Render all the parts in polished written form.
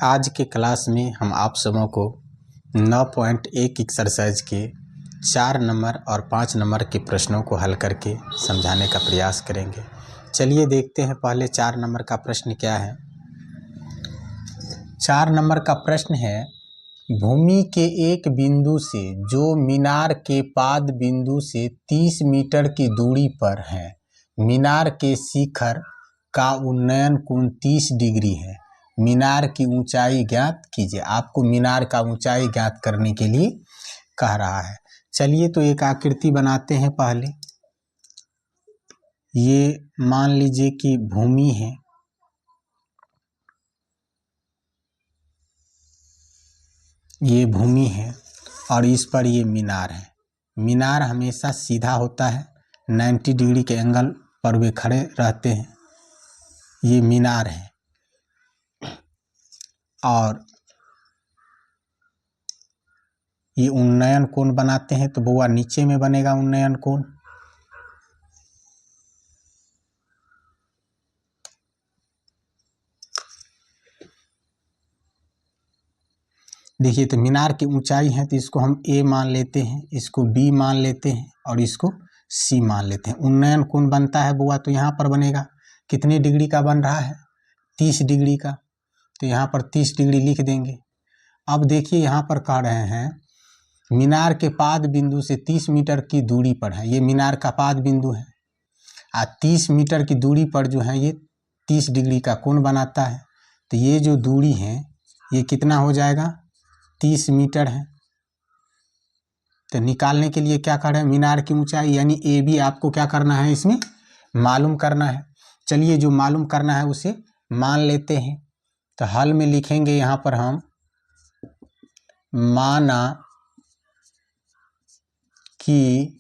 आज के क्लास में हम आप सबों को 9.1 एक्सरसाइज के 4 नंबर और 5 नंबर के प्रश्नों को हल करके समझाने का प्रयास करेंगे। चलिए देखते हैं पहले 4 नंबर का प्रश्न क्या है। 4 नंबर का प्रश्न है, भूमि के एक बिंदु से जो मीनार के पाद बिंदु से 30 मीटर की दूरी पर है, मीनार के शिखर का उन्नयन कोण 30 डिग्री है। मीनार की ऊंचाई ज्ञात कीजिए। आपको मीनार का ऊंचाई ज्ञात करने के लिए कह रहा है। चलिए तो एक आकृति बनाते हैं। पहले ये मान लीजिए कि भूमि है, ये भूमि है और इस पर ये मीनार है। मीनार हमेशा सीधा होता है, 90 डिग्री के एंगल पर वे खड़े रहते हैं। ये मीनार है और ये उन्नयन कोण बनाते हैं। तो बुआ नीचे में बनेगा उन्नयन कोण। देखिए तो मीनार की ऊंचाई है तो इसको हम A मान लेते हैं, इसको B मान लेते हैं और इसको C मान लेते हैं। उन्नयन कोण बनता है बुआ तो यहाँ पर बनेगा कितने डिग्री का बन रहा है, 30 डिग्री का। तो यहाँ पर 30 डिग्री लिख देंगे। अब देखिए यहाँ पर कह रहे हैं मीनार के पाद बिंदु से 30 मीटर की दूरी पर है। ये मीनार का पाद बिंदु है और 30 मीटर की दूरी पर जो है ये 30 डिग्री का कोण बनाता है। तो ये जो दूरी है ये कितना हो जाएगा, 30 मीटर है। तो निकालने के लिए क्या कर रहे हैं, मीनार की ऊंचाई यानी AB आपको क्या करना है, इसमें मालूम करना है। चलिए जो मालूम करना है उसे मान लेते हैं। तो हल में लिखेंगे यहाँ पर हम, माना कि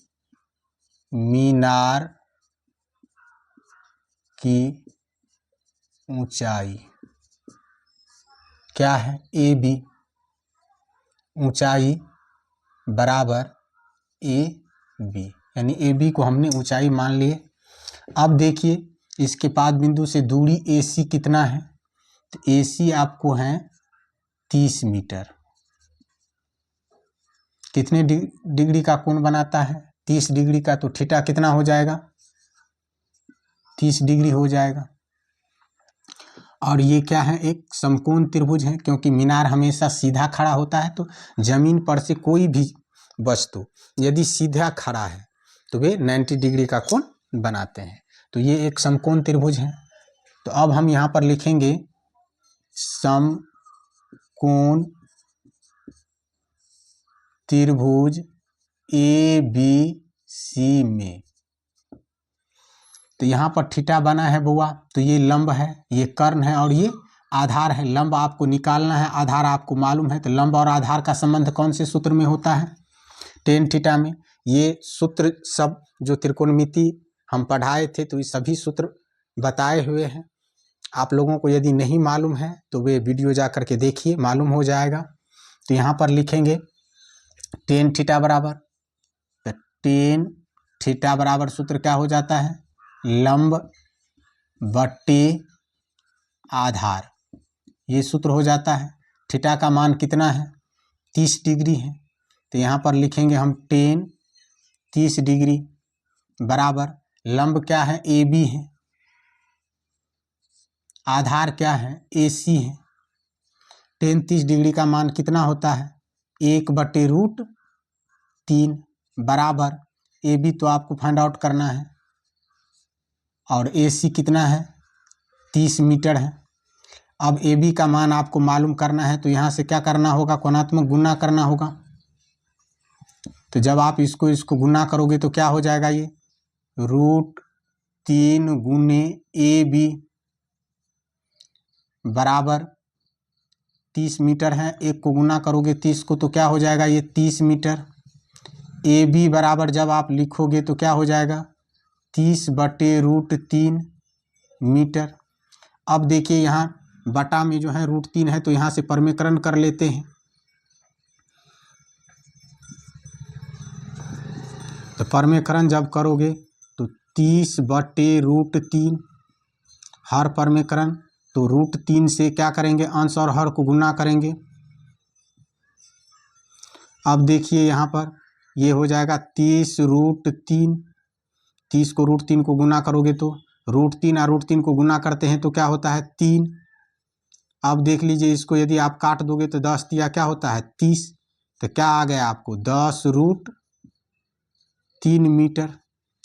मीनार की ऊंचाई क्या है, AB, ऊंचाई बराबर AB, यानी AB को हमने ऊंचाई मान लिए। अब देखिए इसके पाद बिंदु से दूरी AC कितना है, तो AC आपको है 30 मीटर। कितने डिग्री का कोण बनाता है, 30 डिग्री का। तो थीटा कितना हो जाएगा, 30 डिग्री हो जाएगा। और ये क्या है, एक समकोण त्रिभुज है। क्योंकि मीनार हमेशा सीधा खड़ा होता है तो जमीन पर से कोई भी वस्तु यदि सीधा खड़ा है तो वे 90 डिग्री का कोण बनाते हैं। तो ये एक समकोण त्रिभुज है। तो अब हम यहाँ पर लिखेंगे समकोण त्रिभुज ABC में। तो यहाँ पर थीटा बना है बुआ, तो ये लंब है, ये कर्ण है और ये आधार है। लंब आपको निकालना है, आधार आपको मालूम है। तो लंब और आधार का संबंध कौन से सूत्र में होता है, टेन थीटा में। ये सूत्र सब जो त्रिकोणमिति हम पढ़ाए थे तो ये सभी सूत्र बताए हुए हैं। आप लोगों को यदि नहीं मालूम है तो वे वीडियो जा करके देखिए, मालूम हो जाएगा। तो यहाँ पर लिखेंगे टेन थीटा बराबर, तो टेन थीटा बराबर सूत्र क्या हो जाता है, लंब बट्टे आधार, ये सूत्र हो जाता है। थीटा का मान कितना है, 30 डिग्री है। तो यहाँ पर लिखेंगे हम टेन 30 डिग्री बराबर लंब क्या है, AB है, आधार क्या है, AC है। टेन 30 डिग्री का मान कितना होता है, 1/√3 बराबर AB तो आपको फाइंड आउट करना है और AC कितना है, 30 मीटर है। अब AB का मान आपको मालूम करना है तो यहाँ से क्या करना होगा, कोणात्मक गुना करना होगा। तो जब आप इसको गुना करोगे तो क्या हो जाएगा, ये √3 गुने AB बराबर 30 मीटर है। एक को गुना करोगे 30 को तो क्या हो जाएगा, ये 30 मीटर। AB बराबर जब आप लिखोगे तो क्या हो जाएगा, 30/√3 मीटर। अब देखिए यहाँ बटा में जो है √3 है तो यहाँ से परमेकरण कर लेते हैं। तो परमेकरण जब करोगे तो 30/√3 हर परमेकरण तो √3 से क्या करेंगे, अंश और हर को गुना करेंगे। अब देखिए यहाँ पर ये हो जाएगा 30√3, 30 को √3 को गुना करोगे तो √3 और √3 को गुना करते हैं तो क्या होता है 3। अब देख लीजिए इसको यदि आप काट दोगे तो 10 दिया क्या होता है 30, तो क्या आ गया आपको 10√3 मीटर,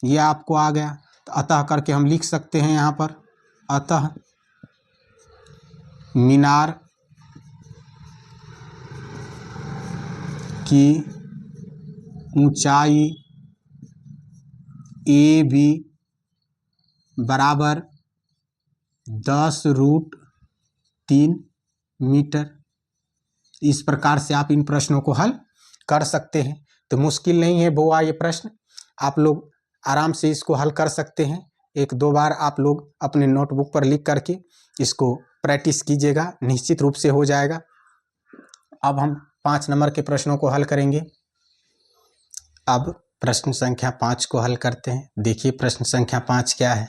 ये आपको आ गया। तो अतः करके हम लिख सकते हैं यहाँ पर, अतः मीनार की ऊंचाई AB बराबर 10√3 मीटर। इस प्रकार से आप इन प्रश्नों को हल कर सकते हैं। तो मुश्किल नहीं है बुआ ये प्रश्न, आप लोग आराम से इसको हल कर सकते हैं। 1-2 बार आप लोग अपने नोटबुक पर लिख करके इसको प्रैक्टिस कीजिएगा, निश्चित रूप से हो जाएगा। अब हम 5 नंबर के प्रश्नों को हल करेंगे। अब प्रश्न संख्या 5 को हल करते हैं। देखिए प्रश्न संख्या 5 क्या है।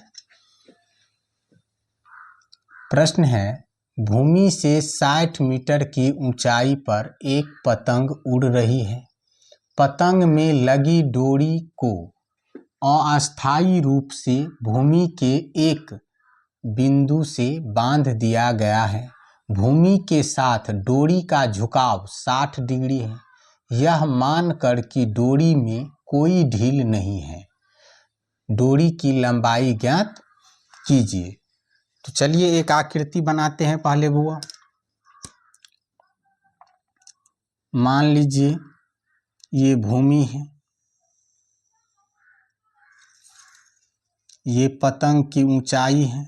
प्रश्न है, भूमि से 60 मीटर की ऊंचाई पर एक पतंग उड़ रही है। पतंग में लगी डोरी को अस्थायी रूप से भूमि के एक बिंदु से बांध दिया गया है। भूमि के साथ डोरी का झुकाव 60 डिग्री है। यह मानकर कि डोरी में कोई ढील नहीं है, डोरी की लंबाई ज्ञात कीजिए। तो चलिए एक आकृति बनाते हैं पहले बुआ। मान लीजिए ये भूमि है, ये पतंग की ऊंचाई है,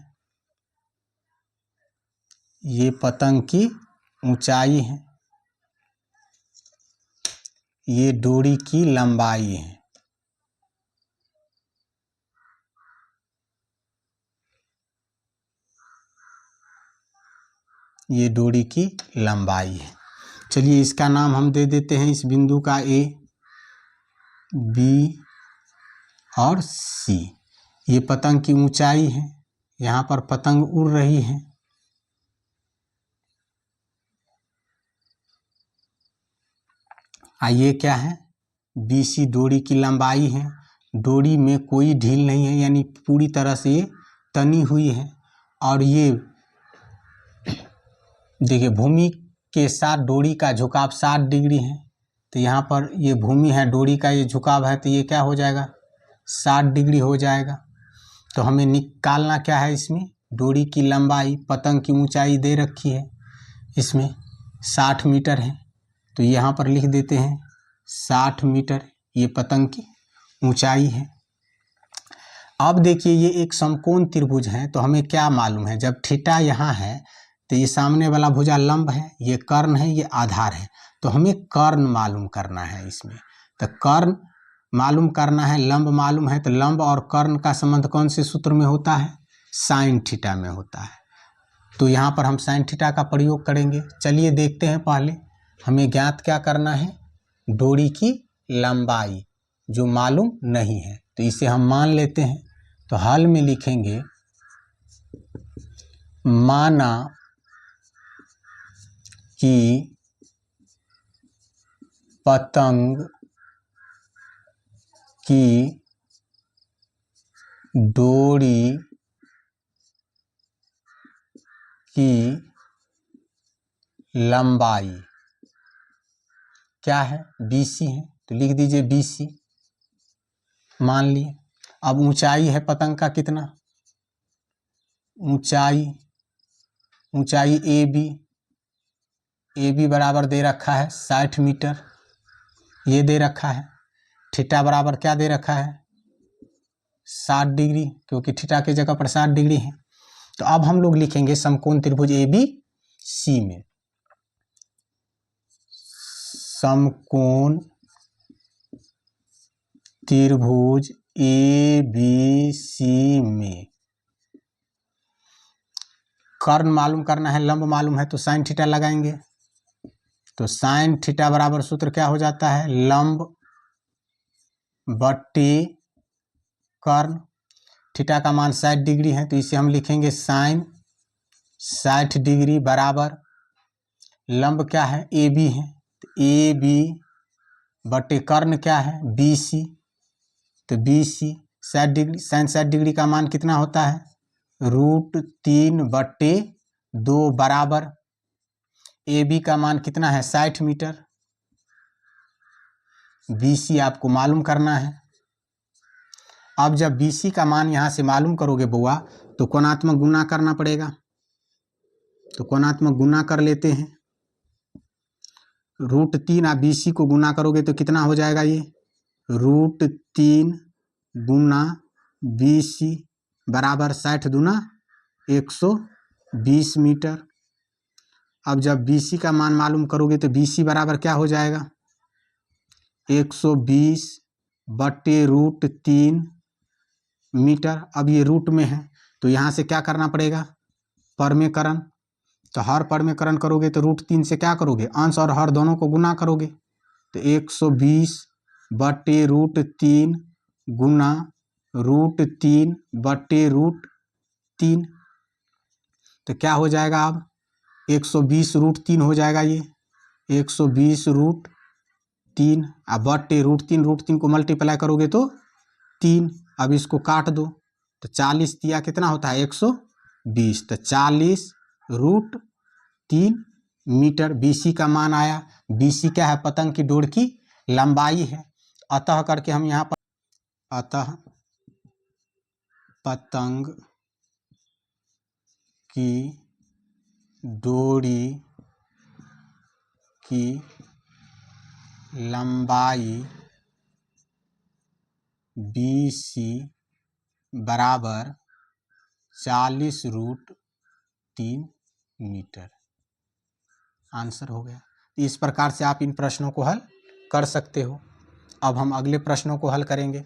ये पतंग की ऊंचाई है, ये डोरी की लंबाई है। ये डोरी की लंबाई है। चलिए इसका नाम हम दे देते हैं, इस बिंदु का A, B और C। ये पतंग की ऊंचाई है, यहाँ पर पतंग उड़ रही है। ये क्या है, BC डोरी की लंबाई है। डोरी में कोई ढील नहीं है, यानी पूरी तरह से ये तनी हुई है। और ये देखिए भूमि के साथ डोरी का झुकाव 60 डिग्री है। तो यहाँ पर ये भूमि है, डोरी का ये झुकाव है, तो ये क्या हो जाएगा 60 डिग्री हो जाएगा। तो हमें निकालना क्या है, इसमें डोरी की लंबाई, पतंग की ऊंचाई दे रखी है, इसमें 60 मीटर है। तो यहाँ पर लिख देते हैं 60 मीटर ये पतंग की ऊंचाई है। अब देखिए ये एक समकोण त्रिभुज है, तो हमें क्या मालूम है, जब थीटा यहाँ है तो ये सामने वाला भुजा लंब है, ये कर्ण है, ये आधार है। तो हमें कर्ण मालूम करना है इसमें। तो कर्ण मालूम करना है, लंब मालूम है, तो लंब और कर्ण का संबंध कौन से सूत्र में होता है, साइन थीटा में होता है। तो यहाँ पर हम साइन थीटा का प्रयोग करेंगे। चलिए देखते हैं, पहले हमें ज्ञात क्या करना है, डोरी की लंबाई जो मालूम नहीं है, तो इसे हम मान लेते हैं। तो हल में लिखेंगे, माना कि पतंग की डोरी की लंबाई क्या है, BC है, तो लिख दीजिए BC मान लिए। अब ऊंचाई है पतंग का कितना, ऊंचाई AB बराबर दे रखा है 60 मीटर, ये दे रखा है। थीटा बराबर क्या दे रखा है 60 डिग्री, क्योंकि थीटा की जगह पर 60 डिग्री है। तो अब हम लोग लिखेंगे समकोण त्रिभुज ABC में, समकोण त्रिभुज ABC में कर्ण मालूम करना है, लंब मालूम है, तो साइन थीटा लगाएंगे। तो साइन थीटा बराबर सूत्र क्या हो जाता है, लंब बट्टी कर्ण। थीटा का मान 60 डिग्री है, तो इसे हम लिखेंगे साइन 60 डिग्री बराबर लंब क्या है, ए बी है, तो ए बी बटे कर्ण क्या है, बी सी, तो B C 60 degree, sine 60 degree का मान कितना होता है, √3/2 बराबर ए बी का मान कितना है, 60 मीटर, बी सी आपको मालूम करना है। अब जब बी सी का मान यहाँ से मालूम करोगे बुआ, तो कोणात्मक गुना करना पड़ेगा, तो कोणात्मक गुना कर लेते हैं। √3 आप बी सी को गुना करोगे तो कितना हो जाएगा, ये √3 गुना बी सी बराबर 60 दूना 120 मीटर। अब जब बी सी का मान मालूम करोगे तो बी सी बराबर क्या हो जाएगा, 120/√3 मीटर। अब ये रूट में है तो यहाँ से क्या करना पड़ेगा, परमेकरण, तो हर परमेकरण करोगे तो √3 से क्या करोगे, अंश और हर दोनों को गुना करोगे, तो 120/√3 गुना √3/√3, तो क्या हो जाएगा, अब 120√3 हो जाएगा, ये 120√3 अब बटे √3 को मल्टीप्लाई करोगे तो 3। अब इसको काट दो तो 40 दिया कितना होता है, 120, तो 40√3 मीटर BC का मान आया। BC क्या है, पतंग की डोर की लंबाई है। अतः करके हम यहाँ पर, अतः पतंग की डोरी की लंबाई BC बराबर 40√3 मीटर। आंसर हो गया। इस प्रकार से आप इन प्रश्नों को हल कर सकते हो। अब हम अगले प्रश्नों को हल करेंगे।